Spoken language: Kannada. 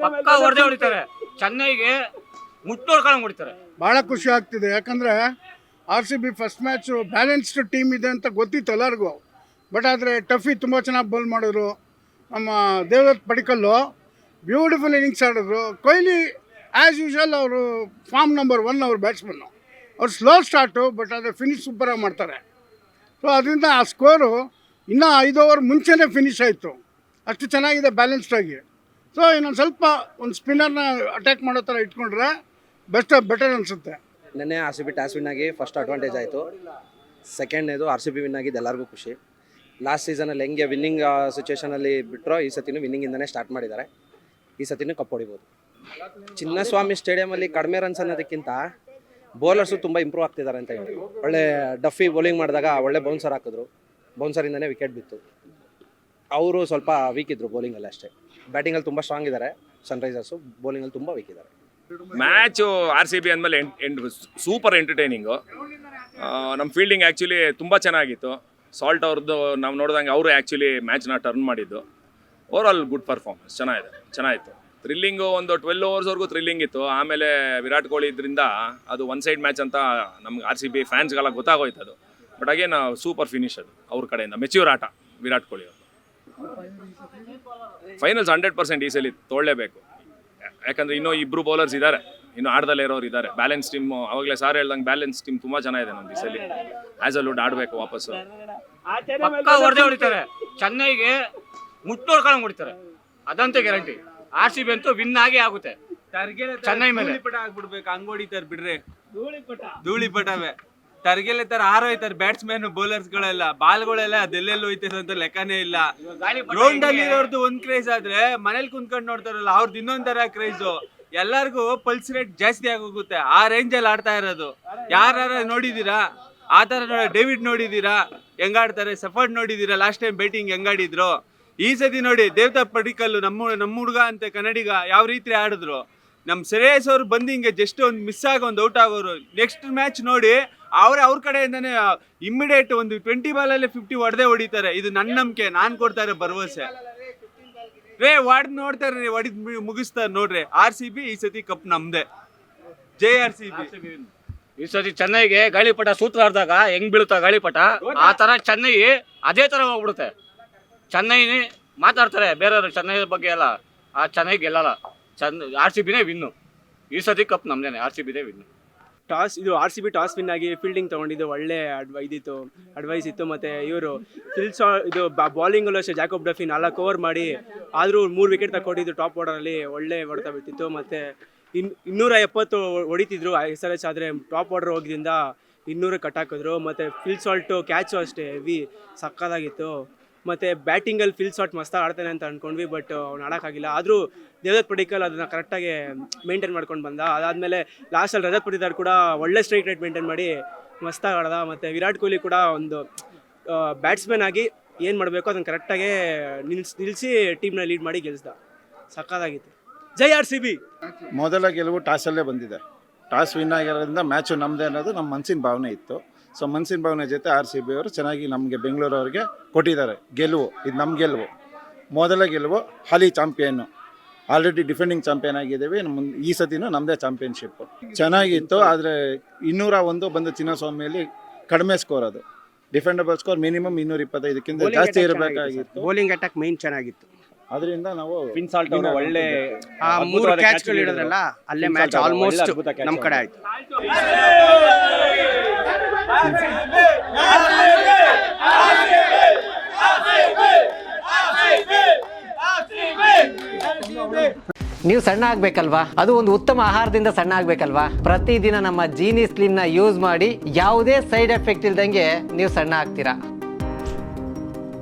ಪಕ್ಕ ಹೊಡೆದೇ ಹೊಡಿತಾರೆ. ಚೆನ್ನೈಗೆ ಮುಟ್ಟೋಡ್ಕೊಂಡು ಹೊಡಿತಾರೆ. ಭಾಳ ಖುಷಿ ಆಗ್ತಿದೆ, ಯಾಕಂದರೆ RCB first match balanced team ಇದೆ ಅಂತ ಗೊತ್ತಿತ್ತು ಎಲ್ಲರಿಗೂ. ಬಟ್ ಆದರೆ ಟಫಿ ತುಂಬ ಚೆನ್ನಾಗಿ ಬೌಲ್ ಮಾಡಿದ್ರು. ನಮ್ಮ ದೇವದತ್ ಪಡಿಕಲ್ಲು ಬ್ಯೂಟಿಫುಲ್ ಇನ್ನಿಂಗ್ಸ್ ಆಡಿದ್ರು. ಕೊಹ್ಲಿ ಆ್ಯಸ್ ಯೂಶುವಲ್ ಅವರು ಫಾರ್ಮ್ ನಂಬರ್ 1 ಅವ್ರ ಬ್ಯಾಟ್ಸ್ಮನ್ನು. ಅವ್ರು ಸ್ಲೋ ಸ್ಟಾರ್ಟು, ಬಟ್ ಆದರೆ ಫಿನಿಶ್ ಸೂಪರಾಗಿ ಮಾಡ್ತಾರೆ. ಸೊ ಅದರಿಂದ ಆ ಸ್ಕೋರು ಇನ್ನೂ 5 ಓವರ್ ಮುಂಚೆನೇ ಫಿನಿಶ್ ಆಯಿತು. ಅಷ್ಟು ಚೆನ್ನಾಗಿದೆ ಬ್ಯಾಲೆನ್ಸ್ಡಾಗಿ. ಸೊ ಇನ್ನೊಂದು ಸ್ವಲ್ಪ ಒಂದು ಸ್ಪಿನ್ನರ್ನ ಅಟ್ಯಾಕ್ ಮಾಡೋ ಥರ ಇಟ್ಕೊಂಡ್ರೆ ಬೆಟರ್ ಅನಿಸುತ್ತೆ. ನೆನ್ನೆ RCB ಟಾಸ್ ವಿನ್ ಆಗಿ ಫಸ್ಟ್ ಅಡ್ವಾಂಟೇಜ್ ಆಯಿತು. ಸೆಕೆಂಡ್ನೇದು RCB ವಿನ್ ಆಗಿದ್ದು ಎಲ್ಲರಿಗೂ ಖುಷಿ. ಲಾಸ್ಟ್ ಸೀಸನಲ್ಲಿ ಹೆಂಗೆ ವಿನ್ನಿಂಗ್ ಸಿಚುವೇಷನಲ್ಲಿ ಬಿಟ್ಟರೋ ಈ ಸತಿನೂ ವಿನ್ನಿಂಗಿಂದನೇ ಸ್ಟಾರ್ಟ್ ಮಾಡಿದ್ದಾರೆ. ಈ ಸತಿನೂ ಕಪ್ ಹೊಡಿಬೋದು. ಚಿನ್ನಸ್ವಾಮಿ ಸ್ಟೇಡಿಯಮಲ್ಲಿ ಕಡಿಮೆ ರನ್ಸ್ ಅನ್ನೋದಕ್ಕಿಂತ ಬೌಲರ್ಸು ತುಂಬ ಇಂಪ್ರೂವ್ ಆಗ್ತಿದ್ದಾರೆ ಅಂತ ಹೇಳಿ. ಒಳ್ಳೆ ಡಫಿ ಬೌಲಿಂಗ್ ಮಾಡಿದಾಗ ಒಳ್ಳೆ ಬೌನ್ಸರ್ ಹಾಕಿದ್ರು. ಬೌನ್ಸರಿಂದನೇ ವಿಕೆಟ್ ಬಿತ್ತು. ಅವರು ಸ್ವಲ್ಪ ವೀಕ್ ಇದ್ದರು ಬೌಲಿಂಗಲ್ಲಿ ಅಷ್ಟೇ. ಬ್ಯಾಟಿಂಗಲ್ಲಿ ತುಂಬ ಸ್ಟ್ರಾಂಗ್ ಇದ್ದಾರೆ ಸನ್ರೈಸರ್ಸು, ಬೌಲಿಂಗಲ್ಲಿ ತುಂಬ ವೀಕ್ ಇದ್ದಾರೆ. ಮ್ಯಾಚು RCB ಅಂದಮೇಲೆ ಸೂಪರ್ ಎಂಟರ್ಟೈನಿಂಗು. ನಮ್ಮ ಫೀಲ್ಡಿಂಗ್ ಆ್ಯಕ್ಚುಲಿ ತುಂಬ ಚೆನ್ನಾಗಿತ್ತು. ಸಾಲ್ಟ್ ಅವ್ರದ್ದು ನಾವು ನೋಡಿದಂಗೆ ಅವರು ಆ್ಯಕ್ಚುಲಿ ಮ್ಯಾಚ್ನ ಟರ್ನ್ ಮಾಡಿದ್ದು. ಓವರಾಲ್ ಗುಡ್ ಪರ್ಫಾರ್ಮೆನ್ಸ್, ಚೆನ್ನಾಗಿತ್ತು. ಥ್ರಿಲ್ಲಿಂಗು ಒಂದು 12 ಓವರ್ಸ್ವರೆಗೂ ಥ್ರಿಲ್ಲಿಂಗ್ ಇತ್ತು. ಆಮೇಲೆ ವಿರಾಟ್ ಕೊಹ್ಲಿ ಇದರಿಂದ ಅದು ಒನ್ ಸೈಡ್ ಮ್ಯಾಚ್ ಅಂತ ನಮ್ಗೆ RCB ಫ್ಯಾನ್ಸ್ಗೆಲ್ಲ ಗೊತ್ತಾಗೋಯ್ತು ಅದು. ಬಟ್ ಅಗೇನ್ ಸೂಪರ್ ಫಿನಿಶ್ ಅದು ಅವ್ರ ಕಡೆಯಿಂದ. ಮೆಚ್ಯೂರ್ ಆಟ ವಿರಾಟ್ ಕೊಹ್ಲಿ ಅವರು. ಫೈನಲ್ಸ್ 100% ಈ ಸಲ ತೊಗೊಳ್ಳೇಬೇಕು. ಯಾಕಂದರೆ ಇನ್ನೂ 2 ಬೌಲರ್ಸ್ ಇದ್ದಾರೆ, ಇನ್ನು ಆಡ್ದಲ್ಲೇ ಇರೋರು ಇದ್ದಾರೆ. ಬ್ಯಾಲೆನ್ಸ್ ಟೀಮ್, ಅವಾಗಲೇ ಸಾರ್ ಹೇಳ್ದಂಗೆ ಬ್ಯಾಲೆನ್ಸ್ ಟೀಮ್ ತುಂಬ ಚೆನ್ನಾಗಿದೆ ನಮ್ದು ಈ ಸಲ. ಆ್ಯಸಲ್ವುಡ್ ಆಡಬೇಕು ವಾಪಸ್ಸು. ಪಕ್ಕ ಹೊಡೆದೇ ಹೊಡಿತಾರೆ. ಚೆನ್ನೈಗೆ ಮುಟ್ಟೋಡ್ಕೊಂಡು ಹೊಡಿತಾರೆ, ಅದಂತೂ ಗ್ಯಾರಂಟಿ. RCB ಅಂತೂ ವಿನ್ ಆಗೇ ಆಗುತ್ತೆ ಚೆನ್ನೈ ಮೇಲೆ. ಆಗ್ಬಿಡ್ಬೇಕು, ಹಂಗ್ ಹೊಡಿತಾರೆ ಬಿಡ್ರಿ. ಧೂಳಿಪಟವೇ ಟರ್ಗೆಲೆ ತರ ಹಾರೋಯ್ತಾರೆ ಬ್ಯಾಟ್ಸ್ಮನ್ ಬೌಲರ್ಸ್ಗಳೆಲ್ಲ. ಬಾಲ್ಗಳೆಲ್ಲ ಅದೆಲ್ಲೆಲ್ಲ ಹೋಯ್ತದೆ ಅಂತ ಲೆಕ್ಕನೇ ಇಲ್ಲ. ಗ್ರೌಂಡ್ ಅಲ್ಲಿ ಇರೋರ್ದು ಒಂದ್ ಕ್ರೇಜ್ ಆದ್ರೆ ಮನೇಲಿ ಕುಂತ್ಕೊಂಡು ನೋಡ್ತಾರಲ್ಲ ಅವ್ರದ್ದು ಇನ್ನೊಂದ್ ತರ ಕ್ರೇಜು. ಎಲ್ಲರಿಗೂ ಪಲ್ಸ್ ರೇಟ್ ಜಾಸ್ತಿ ಆಗೋಗುತ್ತೆ. ಆ ರೇಂಜ್ ಅಲ್ಲಿ ಆಡ್ತಾ ಇರೋದು. ಯಾರು ನೋಡಿದೀರಾ ಆ ತರ? ಡೇವಿಡ್ ನೋಡಿದೀರಾ ಹೆಂಗಾಡ್ತಾರೆ? ಸಫರ್ಡ್ ನೋಡಿದೀರಾ ಲಾಸ್ಟ್ ಟೈಮ್ ಬ್ಯಾಟಿಂಗ್ ಹೆಂಗಾಡಿದ್ರು? ಈ ಸತಿ ನೋಡಿ ದೇವದತ್ ಪಡಿಕಲ್ಲು ನಮ್ಮ ಹುಡುಗ ಅಂತ ಕನ್ನಡಿಗ ಯಾವ ರೀತಿ ಆಡಿದ್ರು. ನಮ್ಮ ಶ್ರೇಯಸ್ ಅವ್ರು ಬಂದು ಹಿಂಗೆ ಜಸ್ಟ್ ಒಂದು ಮಿಸ್ ಆಗಿ ಒಂದು ಔಟ್ ಆಗೋರು. ನೆಕ್ಸ್ಟ್ ಮ್ಯಾಚ್ ನೋಡಿ ಅವ್ರ ಕಡೆಯಿಂದಾನೆ ಇಮ್ಮಿಡಿಯೇಟ್ ಒಂದು 20 ಬಾಲಲ್ಲಿ 50 ಹೊಡಿತಾರೆ. ಇದು ನನ್ನ ನಂಬಿಕೆ, ನಾನು ಕೊಡ್ತಾರೆ ಭರವಸೆ. ಹೊಡೆದ್ ನೋಡ್ತಾರೆ, ಹೊಡಿದ್ ಮುಗಿಸ್ತಾರೆ ನೋಡ್ರಿ. RCB ಈ ಸತಿ ಕಪ್ ನಮ್ದೆ. ಜೈ RCB. ಈ ಸತಿ ಚೆನ್ನೈಗೆ ಗಾಳಿಪಟ ಸೂತ್ರ ಆಡಿದಾಗ ಹೆಂಗ್ ಬೀಳುತ್ತಾ ಗಾಳಿಪಟ, ಆ ತರ ಚೆನ್ನೈ ಅದೇ ತರ ಹೋಗ್ಬಿಡುತ್ತೆ. ಚೆನ್ನೈ ಮಾತಾಡ್ತಾರೆ ಬೇರೆಯವರು ಚೆನ್ನೈ ಬಗ್ಗೆ ಎಲ್ಲ, ಆ ಚೆನ್ನೈ ಗೆಲ್ಲಲ್ಲ. RCBನೇ ವಿನ್ನು. ಈ ಸತಿ ಕಪ್ ನಮ್ದೇನೆ, RCBನೇ ವಿನ್ನು. RCB ಟಾಸ್ ವಿನ್ ಆಗಿ ಫೀಲ್ಡಿಂಗ್ ತೊಗೊಂಡಿದ್ದು ಒಳ್ಳೆ ಅಡ್ವೈಸ್ ಇತ್ತು. ಮತ್ತು ಇವರು ಇದು ಬಾಲಿಂಗಲ್ಲೂ ಅಷ್ಟೇ ಜಾಕೋಬ್ ಡಫಿ 4 ಓವರ್ ಮಾಡಿ ಆದರೂ 3 ವಿಕೆಟ್ ತಗೊಂಡಿದ್ದು ಟಾಪ್ ಆರ್ಡರಲ್ಲಿ ಒಳ್ಳೆ ಹೊಡೆತ ಬಿಟ್ಟಿತ್ತು. ಮತ್ತು 270 ಹೊಡಿತಿದ್ರು SRH, ಆದರೆ ಟಾಪ್ ಆರ್ಡರ್ ಹೋಗಿದ್ದರಿಂದ 200 ಕಟ್ ಹಾಕಿದ್ರು. ಮತ್ತು ಫಿಲ್ ಸಾಲ್ಟು ಕ್ಯಾಚು ಅಷ್ಟೇ ಹೆವಿ ಸಕ್ಕದಾಗಿತ್ತು. ಮತ್ತು ಬ್ಯಾಟಿಂಗಲ್ಲಿ ಫಿಲ್ ಸಾಲ್ಟ್ ಮಸ್ತಾಗಿ ಆಡ್ತಾನೆ ಅಂತ ಅಂದ್ಕೊಂಡ್ವಿ, ಬಟ್ ಅವ್ನು ಆಡೋಕ್ಕಾಗಿಲ್ಲ. ಆದರೂ ದೇವದತ್ ಪಡಿಕಲ್ ಅದನ್ನು ಕರೆಕ್ಟಾಗಿ ಮೇಂಟೈನ್ ಮಾಡ್ಕೊಂಡು ಬಂದ. ಅದಾದಮೇಲೆ ಲಾಸ್ಟಲ್ಲಿ ರಜತ್ ಪಟಿದಾರ್ ಕೂಡ ಒಳ್ಳೆ ಸ್ಟ್ರೈಕ್ ರೇಟ್ ಮೇಂಟೈನ್ ಮಾಡಿ ಮಸ್ತಾಗಿ ಆಡ್ದ. ಮತ್ತು ವಿರಾಟ್ ಕೊಹ್ಲಿ ಕೂಡ ಒಂದು ಬ್ಯಾಟ್ಸ್ಮನ್ ಆಗಿ ಏನು ಮಾಡಬೇಕು ಅದನ್ನು ಕರೆಕ್ಟಾಗಿ ನಿಲ್ಲಿಸಿ ಟೀಮ್ನ ಲೀಡ್ ಮಾಡಿ ಗೆಲ್ಲಿಸ್ದ. ಸಕ್ಕದಾಗಿತ್ತು. ಜೈ RCB. ಮೊದಲ ಗೆಲುವು ಟಾಸಲ್ಲೇ ಬಂದಿದೆ. ಟಾಸ್ ವಿನ್ ಆಗಿರೋದ್ರಿಂದ ಮ್ಯಾಚು ನಮ್ಮದೇ ಅನ್ನೋದು ನಮ್ಮ ಮನಸ್ಸಿನ ಭಾವನೆ ಇತ್ತು. ಸೊ ಮನಸ್ಸಿನ ಭಾವನೆ ಜೊತೆ RCB ಅವರು ಚೆನ್ನಾಗಿ ನಮಗೆ ಬೆಂಗಳೂರವ್ರಿಗೆ ಕೊಟ್ಟಿದ್ದಾರೆ ಗೆಲುವು. ಇದು ನಮ್ಮ ಗೆಲುವು, ಮೊದಲ ಗೆಲುವು. ಹಾಲಿ ಚಾಂಪಿಯನ್ನು, ಆಲ್ರೆಡಿ ಡಿಫೆಂಡಿಂಗ್ ಚಾಂಪಿಯನ್ ಆಗಿದ್ದೀವಿ. ಈ ಸತಿನೂ ನಮ್ಮದೇ ಚಾಂಪಿಯನ್ಶಿಪ್ಪು. ಚೆನ್ನಾಗಿತ್ತು, ಆದರೆ 201 ಬಂದು ಚಿನ್ನಸ್ವಾಮಿಯಲ್ಲಿ ಕಡಿಮೆ ಸ್ಕೋರ್. ಅದು ಡಿಫೆಂಡಬಲ್ ಸ್ಕೋರ್ ಮಿನಿಮಮ್ 225ಕ್ಕಿಂತ ಜಾಸ್ತಿ ಇರಬೇಕಾಗಿತ್ತು. ಬೌಲಿಂಗ್ ಅಟ್ಯಾಕ್ ಮೈನ್ ಚೆನ್ನಾಗಿತ್ತು. ಅದರಿಂದ ನಾವು ಫಿನ್ಸಾಲ್ಟ್ ಅವರು ಒಳ್ಳೆ 3 ಕ್ಯಾಚ್ಗಳು ಹಿಡಿದ್ರಲ್ಲ, ಅಲ್ಲೇ ಮ್ಯಾಚ್ ಆಲ್ಮೋಸ್ಟ್ ನಮ್ಮ ಕಡೆ ಆಯಿತು. ನೀವು ಸಣ್ಣ ಆಗ್ಬೇಕಲ್ವಾ? ಅದು ಒಂದು ಉತ್ತಮ ಆಹಾರದಿಂದ ಸಣ್ಣ ಆಗ್ಬೇಕಲ್ವಾ? ಪ್ರತಿದಿನ ನಮ್ಮ ಜೀನಿ ಸ್ಲಿಮ್ ನ ಯೂಸ್ ಮಾಡಿ ಯಾವುದೇ ಸೈಡ್ ಎಫೆಕ್ಟ್ ಇಲ್ದಂಗೆ ನೀವು ಸಣ್ಣ ಆಗ್ತೀರಾ.